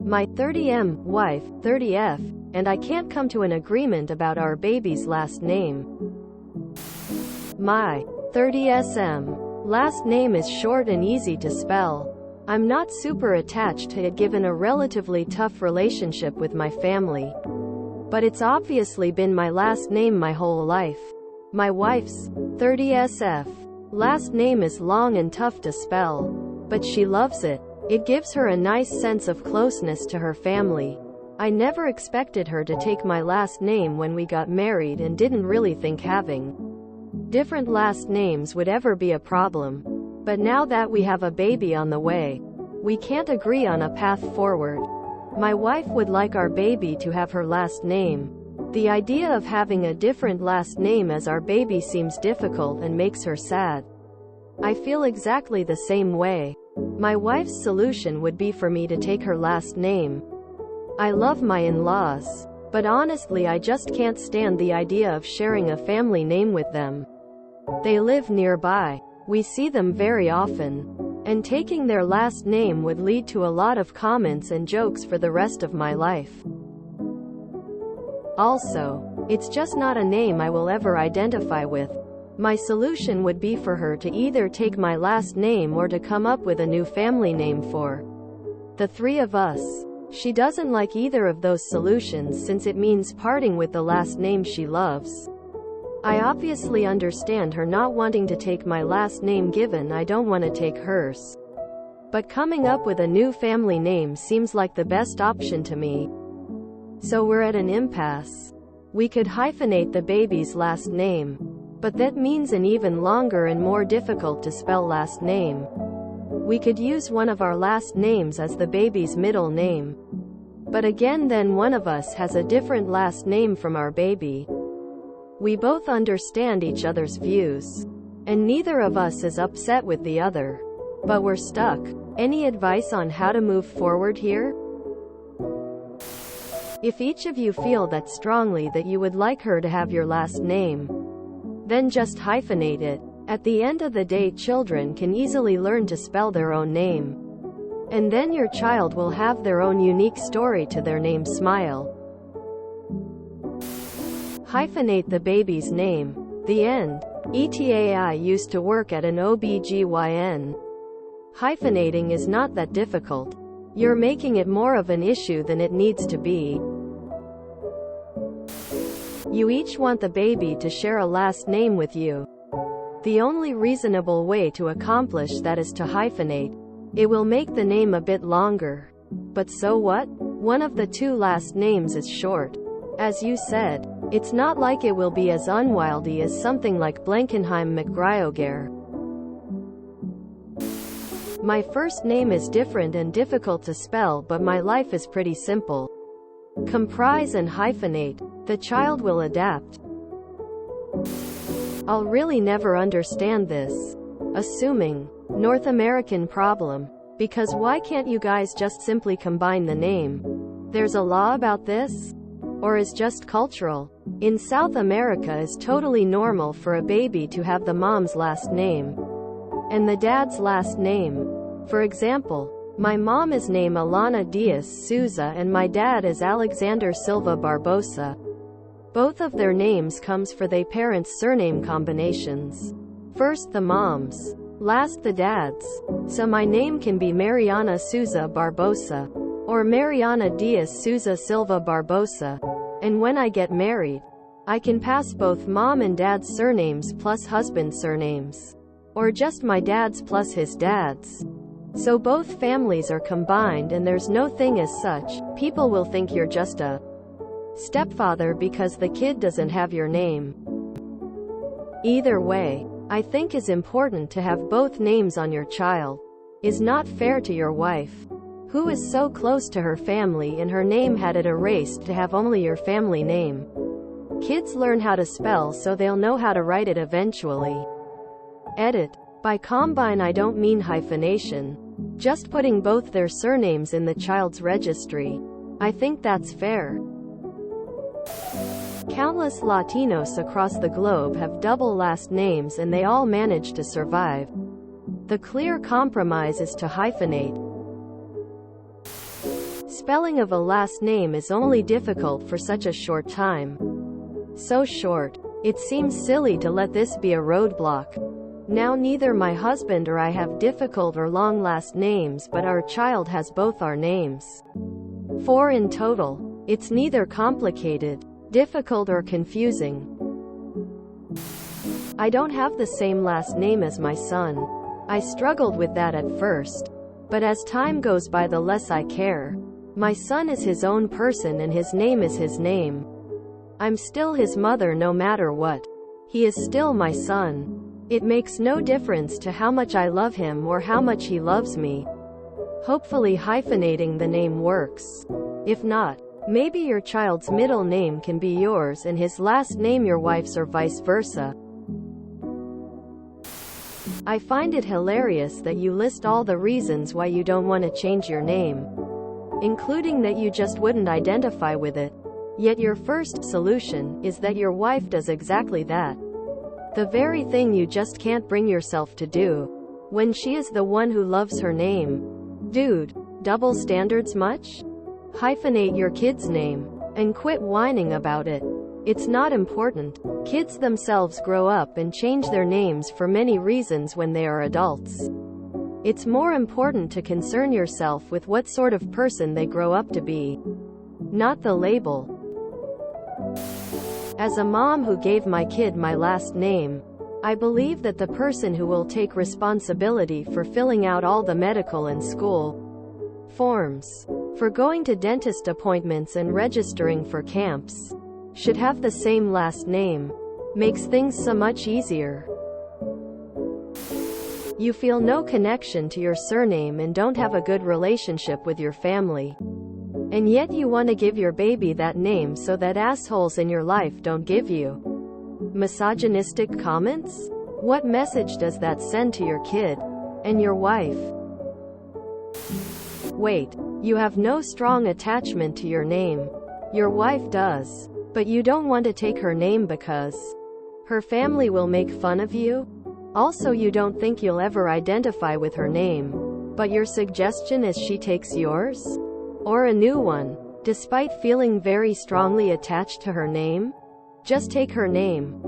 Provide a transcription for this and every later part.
My 30M wife, 30F, and I can't come to an agreement about our baby's last name. My 30SM last name is short and easy to spell. I'm not super attached to it given a relatively tough relationship with my family. But it's obviously been my last name my whole life. My wife's 30SF last name is long and tough to spell, but she loves it. It gives her a nice sense of closeness to her family. I never expected her to take my last name when we got married and didn't really think having different last names would ever be a problem. But now that we have a baby on the way, we can't agree on a path forward. My wife would like our baby to have her last name. The idea of having a different last name as our baby seems difficult and makes her sad. I feel exactly the same way. My wife's solution would be for me to take her last name. I love my in-laws, but honestly I just can't stand the idea of sharing a family name with them. They live nearby. We see them very often. And taking their last name would lead to a lot of comments and jokes for the rest of my life. Also, it's just not a name I will ever identify with. My solution would be for her to either take my last name or to come up with a new family name for the three of us. She doesn't like either of those solutions since it means parting with the last name she loves. I obviously understand her not wanting to take my last name given I don't want to take hers. But coming up with a new family name seems like the best option to me. So we're at an impasse. We could hyphenate the baby's last name, but that means an even longer and more difficult to spell last name. We could use one of our last names as the baby's middle name. But again then one of us has a different last name from our baby. We both understand each other's views, and neither of us is upset with the other. But we're stuck. Any advice on how to move forward here? If each of you feel that strongly that you would like her to have your last name, then just hyphenate it. At the end of the day children can easily learn to spell their own name. And then your child will have their own unique story to their name. Smile. Hyphenate the baby's name. The end. I used to work at an OBGYN. Hyphenating is not that difficult. You're making it more of an issue than it needs to be. You each want the baby to share a last name with you. The only reasonable way to accomplish that is to hyphenate. It will make the name a bit longer. But so what? One of the two last names is short. As you said, it's not like it will be as unwieldy as something like Blankenheim McGrioger. My first name is different and difficult to spell but my life is pretty simple. Comprise and hyphenate. The child will adapt. I'll really never understand this. Assuming. North American problem. Because why can't you guys just simply combine the name? There's a law about this? Or is just cultural? In South America is totally normal for a baby to have the mom's last name and the dad's last name. For example, my mom is named Alana Diaz Souza and my dad is Alexander Silva Barbosa. Both of their names comes for their parents' surname combinations. First the mom's, last the dad's. So my name can be Mariana Souza Barbosa or Mariana Diaz Souza Silva Barbosa. And when I get married, I can pass both mom and dad's surnames plus husband's surnames. Or just my dad's plus his dad's. So both families are combined and there's no thing as such. People will think you're just a stepfather because the kid doesn't have your name. Either way, I think is important to have both names on your child. Is not fair to your wife, who is so close to her family and her name had it erased to have only your family name. Kids learn how to spell so they'll know how to write it eventually. Edit. By combine I don't mean hyphenation. Just putting both their surnames in the child's registry. I think that's fair. Countless Latinos across the globe have double last names and they all manage to survive. The clear compromise is to hyphenate. spelling of a last name is only difficult for such a short time. So short. It seems silly to let this be a roadblock. Now neither my husband or I have difficult or long last names, but our child has both our names. 4 in total. It's neither complicated, difficult or confusing. I don't have the same last name as my son. I struggled with that at first. But as time goes by, the less I care. My son is his own person and his name is his name. I'm still his mother no matter what. He is still my son. It makes no difference to how much I love him or how much he loves me. Hopefully hyphenating the name works. If not, maybe your child's middle name can be yours and his last name your wife's, or vice versa. I find it hilarious that you list all the reasons why you don't want to change your name, including that you just wouldn't identify with it. Yet your first solution is that your wife does exactly that. The very thing you just can't bring yourself to do, when she is the one who loves her name. Dude, double standards much? Hyphenate your kid's name, and quit whining about it. It's not important. Kids themselves grow up and change their names for many reasons when they are adults. It's more important to concern yourself with what sort of person they grow up to be, not the label. As a mom who gave my kid my last name, I believe that the person who will take responsibility for filling out all the medical and school forms, for going to dentist appointments and registering for camps, should have the same last name. Makes things so much easier. You feel no connection to your surname and don't have a good relationship with your family. And yet you want to give your baby that name so that assholes in your life don't give you misogynistic comments? What message does that send to your kid and your wife? Wait, you have no strong attachment to your name. Your wife does. But you don't want to take her name because her family will make fun of you? Also, you don't think you'll ever identify with her name, but your suggestion is she takes yours? Or a new one, despite feeling very strongly attached to her name? Just take her name.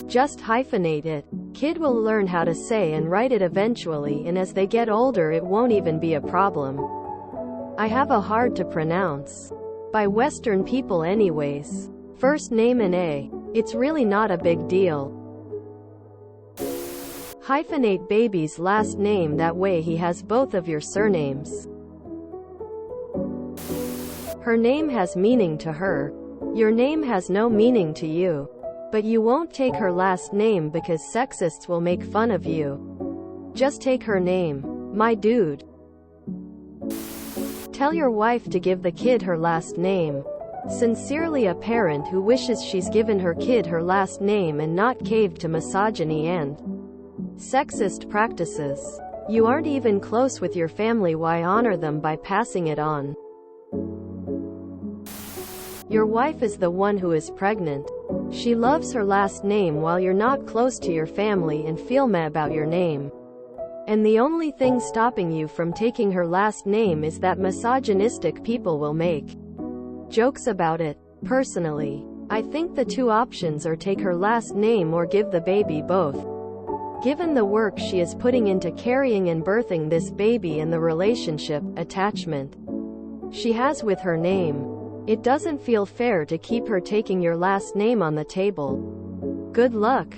Just hyphenate it. Kid will learn how to say and write it eventually, and as they get older it won't even be a problem. I have a hard to pronounce. By Western people anyways. First name and A. It's really not a big deal. Hyphenate baby's last name, that way he has both of your surnames. Her name has meaning to her. Your name has no meaning to you. But you won't take her last name because sexists will make fun of you. Just take her name, my dude. Tell your wife to give the kid her last name. Sincerely, a parent who wishes she's given her kid her last name and not caved to misogyny and sexist practices. You aren't even close with your family, why honor them by passing it on? Your wife is the one who is pregnant. She loves her last name while you're not close to your family and feel meh about your name. And the only thing stopping you from taking her last name is that misogynistic people will make jokes about it. Personally, I think the two options are take her last name or give the baby both. Given the work she is putting into carrying and birthing this baby and the relationship, attachment she has with her name, it doesn't feel fair to keep her taking your last name on the table. Good luck.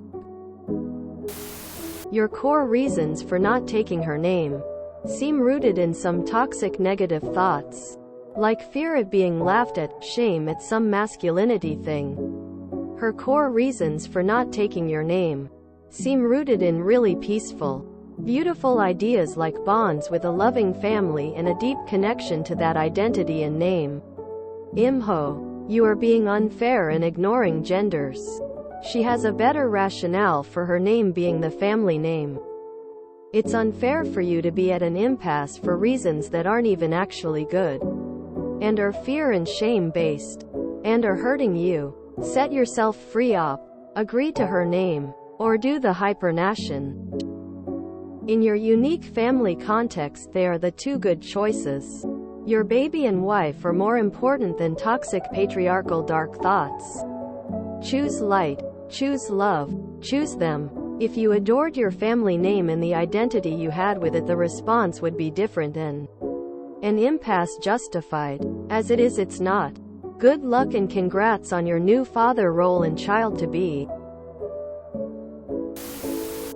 Your core reasons for not taking her name seem rooted in some toxic negative thoughts, like fear of being laughed at, shame at some masculinity thing. Her core reasons for not taking your name seem rooted in really peaceful, beautiful ideas like bonds with a loving family and a deep connection to that identity and name. Imho, you are being unfair and ignoring genders. She has a better rationale for her name being the family name. It's unfair for you to be at an impasse for reasons that aren't even actually good, and are fear and shame based, and are hurting you. Set yourself free up. Agree to her name, or do the hibernation. In your unique family context, they are the two good choices. Your baby and wife are more important than toxic patriarchal dark thoughts. Choose light. Choose love. Choose them. If you adored your family name and the identity you had with it, the response would be different and an impasse justified. As it is, it's not. Good luck and congrats on your new father role and child-to-be.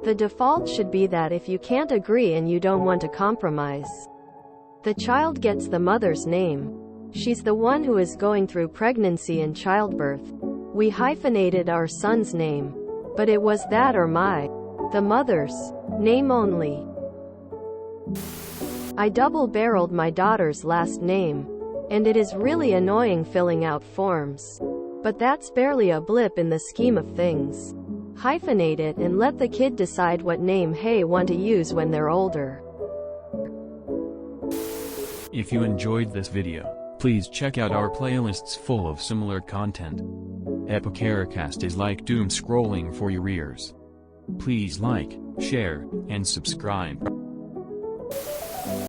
The default should be that if you can't agree and you don't want to compromise, the child gets the mother's name. She's the one who is going through pregnancy and childbirth. We hyphenated our son's name, but it was that or the mother's name only. I double-barreled my daughter's last name, and it is really annoying filling out forms. But that's barely a blip in the scheme of things. Hyphenate it and let the kid decide what name they want to use when they're older. If you enjoyed this video, please check out our playlists full of similar content. Epicaricast is like doom scrolling for your ears. Please like, share, and subscribe.